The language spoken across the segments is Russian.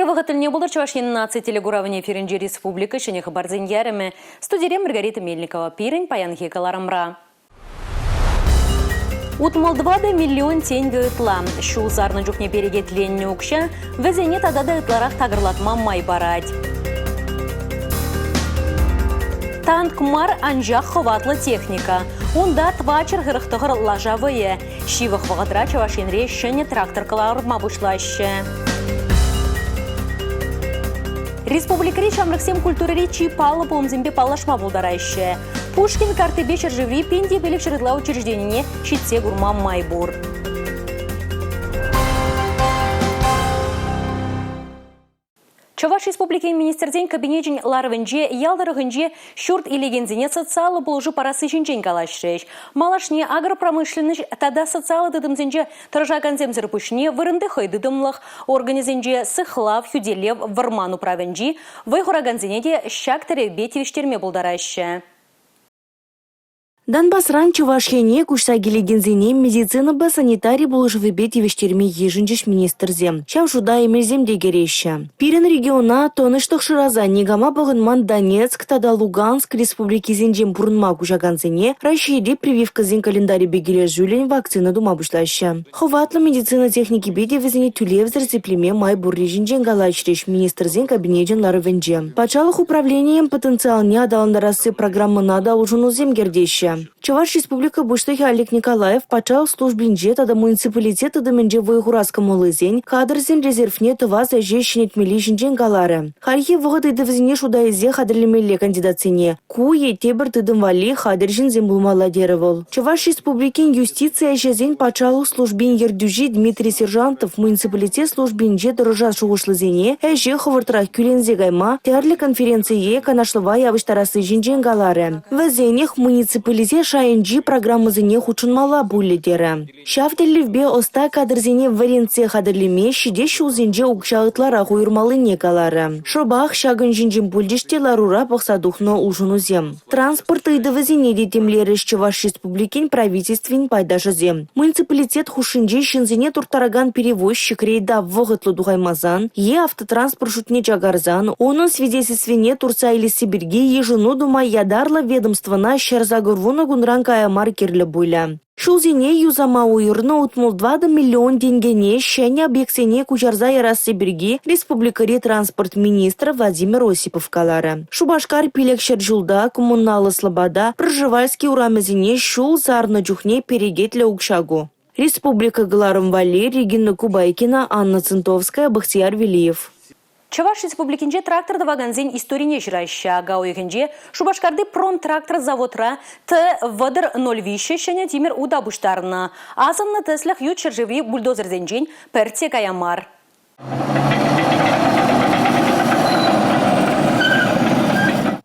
вағытылне болыр Чувашин наци телегуравыне эфиринже республика шене хабарзен ярыме. Студире Маргарита Мельникова пирин паян хекаларамра. Утмалдвады миллион тенге ытла. Шу зарны жүхне перегетленне укша, везене тадада ытларах тагырлатма май барать. Танк мар анжақ ховатлы техника. Онда твачыр ғырықтығыр лажавые. Шивых вағадра Чувашинре шене тракторкалар мабушлаще. Республикари чамрыксем культурари чипалы помзембе палашма булдараще. Пушкин картебе чержеври пенде белек чырыдла учрежденине щитсе гурма майбур. Чуваш республики министрден кабинетин ларвенже ялдырыгынже шурт илегензине социалы болжу парасы жинжен калашреш. Малашне агропромышленность тада социалы дыдымзенже тражаганзем зырпушне вырынды хойдыдымлых организенже сыхлав хюделев варману правенжи вайхураганзине щак теребе тивиштерме булдараще. Данбасран Чувашьяне кушса келегензене медицина ба санитарий болжывы бет евештерме ежінжіш министрзем. Шавшуда емельзем дегереща. Пирен региона тоныштық шыраза негама бағынман Донецк, тада Луганск республики зенжем бұрынма кушаганзене Россияде прививка зен календари бегеле жүлен вакцина дума бұшлаща. Ховатлы медицина техники беде везене тюлевзір зеплеме май буррежінжен галачреш министрзен кабинетен ларывенже. Пачалық управлением потенциалне адаландарасы программы нада улжунузем гердеща. Чуваш республика Буштахи Олег Николаев пачал службинже тада муниципалитета доменже войгураскому лызень кадрзен резервне тыва заже шинетмели жинжен галары. Хархи вғыды дывзіне шудайзе хадрлемелле кандидатсене. Куе тебір тыдым вали хадржин зембулмала деревол. Чуваш республикин юстиция жезен пачал службин ердюжи Дмитрий Сержантов муниципалитет службинже дорожа шуғышлызене әже хывыртырақ күлензе гайма терлі конференция канашлыва явыштарасы жинжен галары. Везенех муниципалитет шайынжи программызыне хучынмала булледері. Шафтелевбе оста кадрзене варенце хадырлеме шиде шулзенже укшағытлара хуйырмалы некалары. Шобах шагын жинжин бульдеште ларура бақсадухно ужынузем. Транспорт ыйдывызене детемлері Чуваш республикин правительствен пайдашызем. Муниципалитет хушинже шинзене туртараган перевозчик рейда вғытлы дуғаймазан, автотранспорт шутне чагарзан, оның свидетельствене Турция или Сибирге ежыну дума ядарла ведомствона шарзагурвуна гунранкая маркерлі буйля. Шулзене юзама уйырны утмул 20 миллион тенгене шәне объектсене кучарза ярас Сибирги республикари транспорт министра Владимир Осипов калары. Шубашкар пилекшер жулда коммуналы слобода проживальский урамезене шул зарны джухне перегетле укшагу. Республика Галарым Вали, Регина Кубайкина, Анна Центовская, Бахтияр Велиев. Чуваш республикинже трактор даваганзен историне жираща. Гауегенже Шубашкарды промтрактор заводра Т вадыр 05 шене тимир удабуштарна. Азанна теслях ют чержеви бульдозерзенжен перте каямар.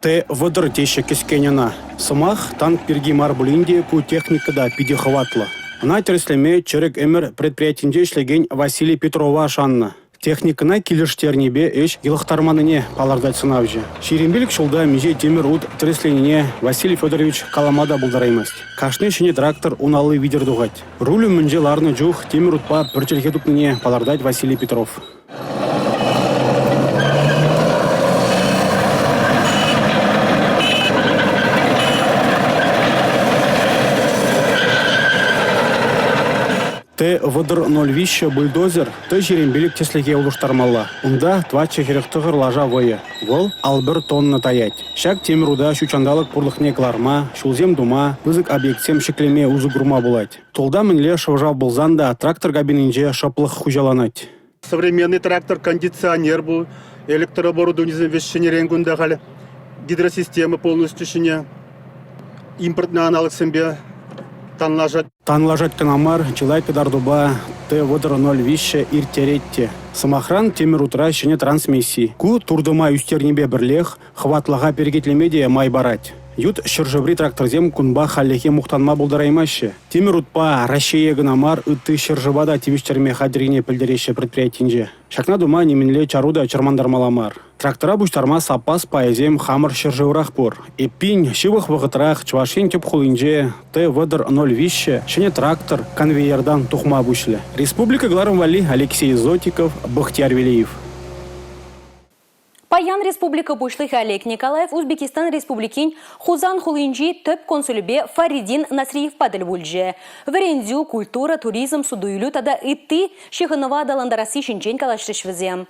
Т вадыр теща кискенена. Самах танк пергимар булинде ку техникада пиде хватла. На тереслеме черек эмер предприятинде шлеген Василий Петрова шанна. Техникана килерштернебе эш елықтарманыне палардать сынавжы. Шерембелік шулда меже темір ұд тресленіне Василий Федорович каламада бұлдараймаст. Кашны шыне трактор уналы видердуғать. Рулю мүнже ларны жух темір ұдпа бірчелхетупныне палардать Василий Петров. Т вадыр 05 бульдозер Т жерембелік теслеге улуштармалла. Унда твача херектығыр лажа войы. Вол албір тонна таять. Шак теміруда шучандалық пұрлықне кларма, шулзем дума, вызык объектсем шеклеме узы гурма булать. Толда мінле шавжа болзанда трактор кабининже шаплық хужаланать. Современный трактор кондиционер был, электрооборудование вещение ренгунда хали, гидросистема полностью шине, импортный аналог себе. Танлажать канамар, Чилайка Дардуба, Т вадыр 05 иртеретте. Самохран темір утра шене трансмиссии. Ку турдыма үстернебе бірлех, хватлаға пергетлемеде май барать. Ют шыржыбри тракторзем кунба халлехе мухтанма булдараймаще. Темір утпа Россия гынамар ытты шыржыбада тивиштерме хадрине пілдереше предприятинже. Шакна дума неменле чаруда чармандармаламар. Трактора буштарма сапас поэзем хамыр шыржывырах пор. Эппин шивых вағытрах Чувашин теп хулинже Т вадыр 05 шене трактор конвейердан тухма бушле. Республика Галарым Вали, Алексей Зотиков, Бахтияр Велиев. Паян Республика Бушлых Олег Николаев Узбекистан Республикин Хузан Хулинджи төп консулюбе Фаридин Насриев падыл бульже. Варендю, культура, туризм, судуюлю тада итти шихынова даландарасы шинчен калаштышвызем.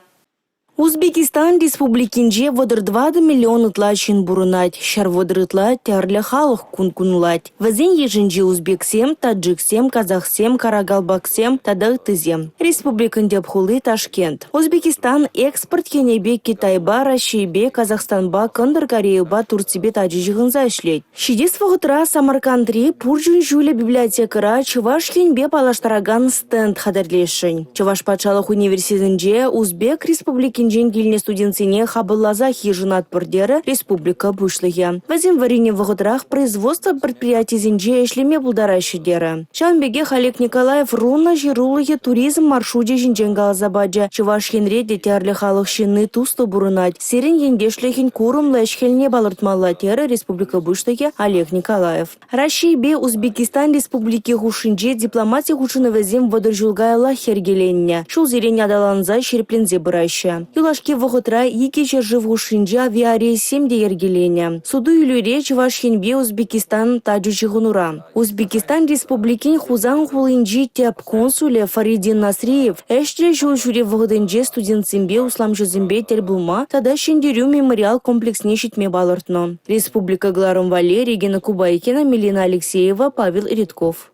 Узбекистан республикинже водыр 2 миллион тлачин бурунать, шар водырытла тярлі халық кун-кунлать. Вазен ежінже узбексем, таджиксем, казахсем, карагалбаксем, тада тызем. Республикан деп хулы Ташкент. Узбекистан экспорт кенебе Китайба, Российбе, Казахстанба, Кандыр Кореяба, Турцибе таджижығынза ішлет. Шидес вғытра Самаркандри пуржын жюле библиотекара Чуваш хенбе палаштараган стенд хадарлешін. Чуваш патшалық университетінде Узбек республикин Женгильне студентцине хабыллаза хижинат пырдері республика бушлығы. Вазим варине вғыдрах производство предприятий зинже эшлеме булдарайшы дері. Шамбеге Олег Николаев руна жирулығы туризм маршруте жинженга забаджа. Чуваш хенре детерлі халық шыны тусты бурынать. Серин ендешліхін курумлы эшхеліне балыртмалла тері республика бушлығы Олег Николаев. Российбе Узбекистан республики хушинже дипломатия хушыны вазим водыржулгайла хергеленне. Шул зерене адаланза шерплензе бұрайшы. Юлашки вғытра еке жержыву шинжа авиарейсем де ергелене. Суду үйлере Чувашхенбе Узбекистан таджичығынура. Узбекистан республикин Хузан хулинджи теп консуле Фаридин Насриев әштре жол жүре вғыдынже студентсембе усламжызымбе тел булма тада шендерю мемориал комплексне шитме балыртно. Республика Гларом Вале, Регина Кубайкина, Милена Алексеева, Павел Редков.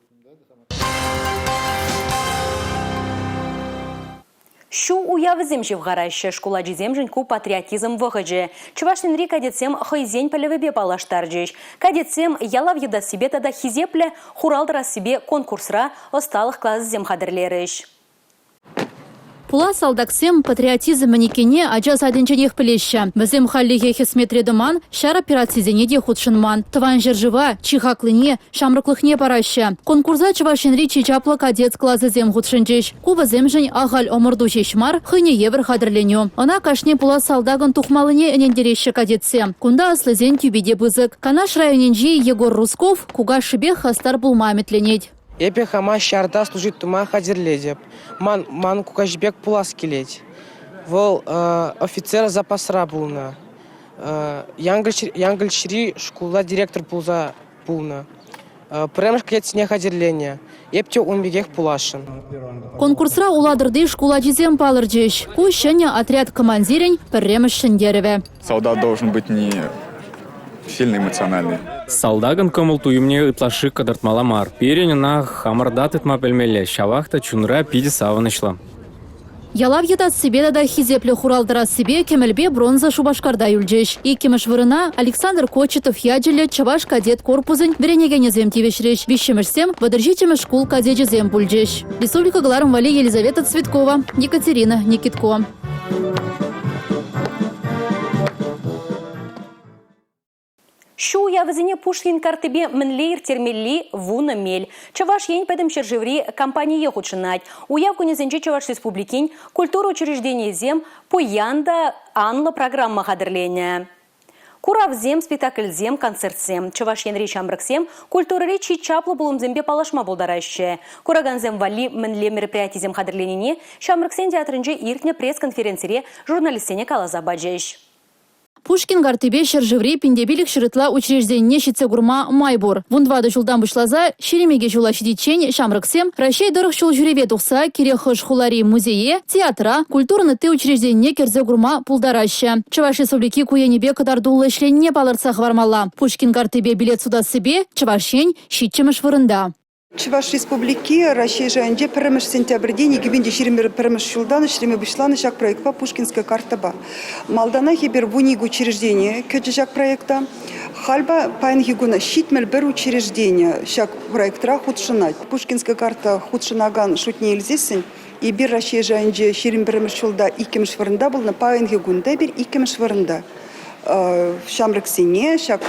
Шу уявызем жевгарайшы школа жеземжінку патриотизм вғыжы. Чувашненри кадетсем хайзень пілівебе балаштаржыш. Кадетсем ялав еда себе тада хизепле хуралдыра себе конкурсра осталық класс земхадырлерыш. Пула салдаксем патриотизм манекене аджаз аденченех плеща. Вазем халлиге хесметредыман, шар операцизене де худшынман. Тван жержива, чихаклыне, шамрыклыхне параща. Конкурса Чувашенри чичапла кадет классы зем худшынчеш. Кува земжень агаль омырду шешмар, хыне евр хадырленю. Она кашне пула салдаган тухмалыне энендереща кадетсе. Кунда аслызен тюбеде бызык. Канаш районенжи Егор Русков, куга шибе хастар булмаметленеть. Эпе хама шарда служит тума хадирледеп. Ман кукашбек пулас келеть. Вол офицер запасра булна. Янгальшри школа директор пулза булна. Премш клетсне хадирление. Епте унбегех пулашын. Конкурсра уладырды школа жезем палырджеш. Кущеня отряд командирень премш шендереве. Солдат должен быть не сильно эмоциональный. Салдаган комыл туюмне ытлашы кадыртмаламар. Перенена хамардат ытма пельмеле. Шавахта чунра пиди саванышла. Ялав едат себе да хизепле хуралдыра себе кемелбе бронза шубашкарда юльджеш. И кемеш вырына Александр Кочетов яджиле Чаваш кадет корпузын веренегене зем тивешреш. Вещемешсем водержичеме школ кадеджи зем пульджеш. Республика Гларом Вали, Елизавета Цветкова, Екатерина Никитко. Шу уявызене Пушкин картыбе мінлейр термелли вуна мель. Чаваш ень пәдім шержеври компания худшынать. Уяв кунезенче Чаваш республикин культура учреждения зем поянда анла программа хадырления. Куравзем, спектакльзем, концертсем. Чаваш енри шамбраксем культура речи чаплы булымзембе палашма булдарайшы. Кураганзем вали мінле мероприятизем хадырленіне шамбраксен театрынже иртне пресс-конференцире журналистене калаза баджеш. Пушкин гартыбе шержеври пиндебилик шырытла учреждение щитцегурма майбор. Вундвады жулдан бушлаза, шеремеге жула шидичень, шамрыксем, ращай дырых шул жюреве тухса, кирехыш хулари музее, театра, культурны ты учреждение керзегурма пулдараща. Чаваш республики куенебе кадардулы шленне палырцах вармала. Пушкин гартыбе билет суда себе, чавашень, щитчемыш вырында. Чуваш республики Россия жанже премеш сентябрьде негибинде шиример премеш шулдан шириме вышланы шаг проекта Пушкинская карта ба. Малдана хибер вуниг учреждение кёджак проекта. Хальба пайнгигуна щитмель бер учреждение шаг проекта худшинать. Пушкинская карта худшинаган шутне илзесен. И бир Россия жанже ширим премеш шулда икемеш варында был на пайнгигунда бир икемеш варында. Шамрыксине шаг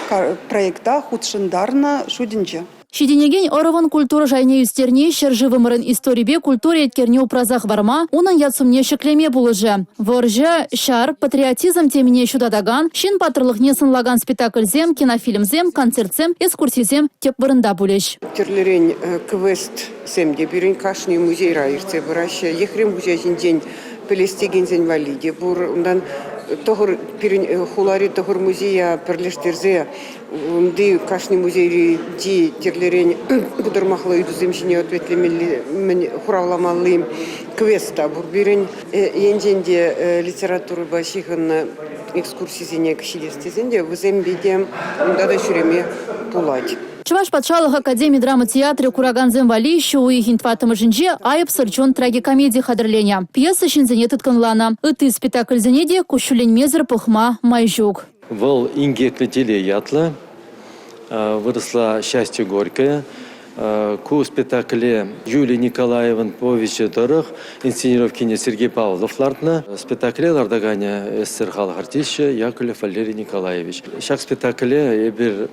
проекта худшиндарна шудинже. Шиденеген орован культура жайне юстерне шерживымырын историбе культуре еткерне упразах варма, унан ятсумне шеклеме булыжы. Воржа, шар, патриотизм теміне шудадаган, шин патырлық несынлаган спектакльзем, кинофильмзем, концертзем, экскурсизем теп вырында булеш. Терлерен квест семде бюрен кашни музей райырце бараща, ехрем музейзин день пелестеген зен валиде бур, ундан тогор хулари тогор музея перлештерзе ди кашни музей ди терлерен будурмахла юдуземшине ответлемели хуравламалым квеста бурбирен енженде литература башихын экскурсизине кшилестезенде вызембеде дада шуреме пулать. Чуваш патшалых Академии драмы театра Кураганзем Вали еще у их интватам жинже айып сырчон трагикомедии хадрления. Пьеса шинзене тытканлана. Ыты спектакль зенеде кушулень мезер пухма майжук. Вол инге клетели ятла, выросла счастье горькое. Ку спектакле Юлия Николаевна повести дорог, инсценировки Сергей Павлов лартна, спектакле лардагане СССР халық артисті Яковлев Валерий Николаевич. Шак спектакле ебір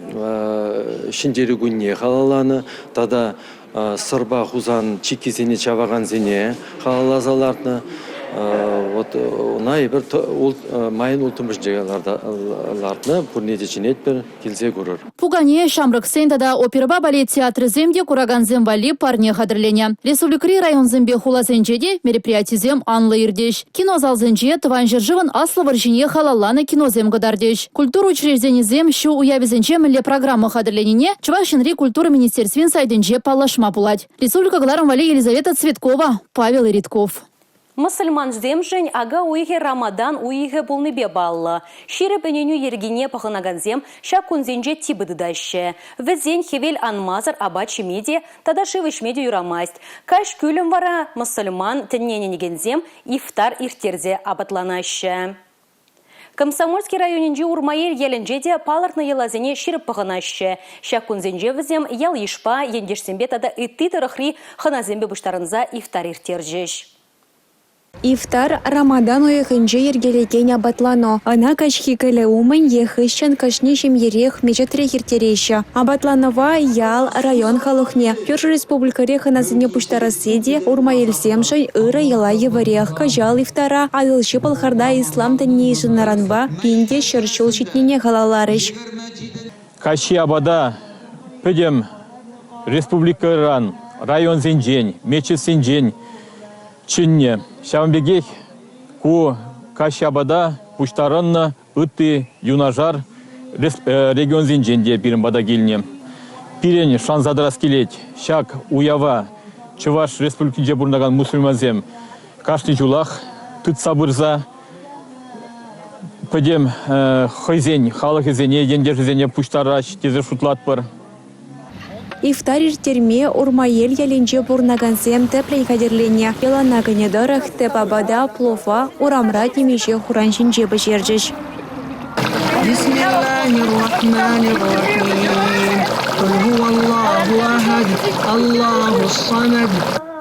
шиндері күнне халаланы, тада сырба хузан чикизене чаваган зене халалазалартна. Вот на ебір майын ултымыш жегалардна пурнеде чинетпер келзе көрір. Пугане шамрак сендада оперба балет театры земде Кураганзем Вали парне хадрления. Республикри район зембе хула зенжеде мероприятие зем анлы ирдеш. Кинозал зенже тыван жерживан аслы варжине халаланы кинозем гадардеш. Культура учреждений зем шу уяви зенже мле программа хадрленине Чувашинри культуры министерствен сайденже палашма пулать. Республика Галаром Вали Елизавета Цветкова, Павел Иритков. Мусульман земжень ага уйхе Рамадан уйхе полныбе балла. Шире пененю ергине паханаганзем шак кунзенже тибыды даще. Везень хевель анмазар абачи меди, тада шивыш меди юрамасть. Каш күлім вара мусульман теннене негензем ифтар иртерзе абатланаще. Комсомольский районенже урмайыр еленжеде палыртны елазене ширып паханаще. Шак кунзенже візем ел ешпа ендешсембе тада итты тырықри ханазембе буштарынза ифтар иртержеш. Ифтар Рамадан уйхынже ергелеген абатлано. Ана кашхи кілі умын ехыщан кашнешім ерех мечетре хиртереща. Абатланова ял район халухне. Пюрж республикаре ханазыне пуштарасыде урмайылсемшай ыры ела еварех. Кажал ифтара адылшы палхарда ислам тәннейшін наранба пинде шыршул шитнене халаларыш. Каши абада пөдем республикаран район зенжень, мечет зенжень. Чинне, шамбегех, ку кашабада, пуштаранна, ыты, юнажар, регион зинженде пирен бада гильне. Пирен шанзадрас келет, шак уява, Чуваш республикинже бурнаган мусульманзем, кашни жулах, тут сабырза, пөдем хойзень, халық зене, ендер зене пуштараш, тезе шутлат пар. Ифтар иртерме урмайел яленже бурнагансем теплей кадерлене. Елана гынедорах тепабада плова урамра темеше хураншинже башерджеш.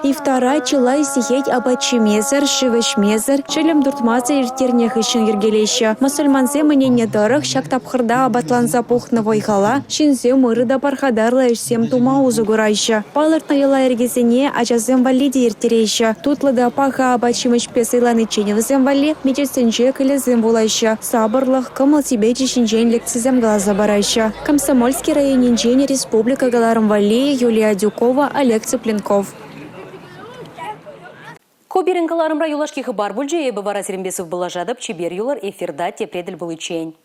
Ифтара чылай сихет абачи мезер, шивыш мезер, чылем дуртмаза иртернех ишин ергелеща. Мусульманзе мнение дорог, шак тапхырда абатланза пухна войхала, шинзе мырыда пархадарла ишсем тума узугурайща. Палыртна ела ергезене ачазем валиде иртереща. Тутлада паха абачимыш песыланы ченевзем вали, мечесенже кылезем булайща. Сабырлах кымыл тибечи шинжен лекцизем глаза барайща. Комсомольский районенжен Республика Галаром Вали, Юлия Дюкова, Олег Цыпленков. Коберенкаларымра юлашки хыбар бүлже ебі бара зірімбесів бұла жадып, чебер юлар эфирда тепреділ бұл үчен.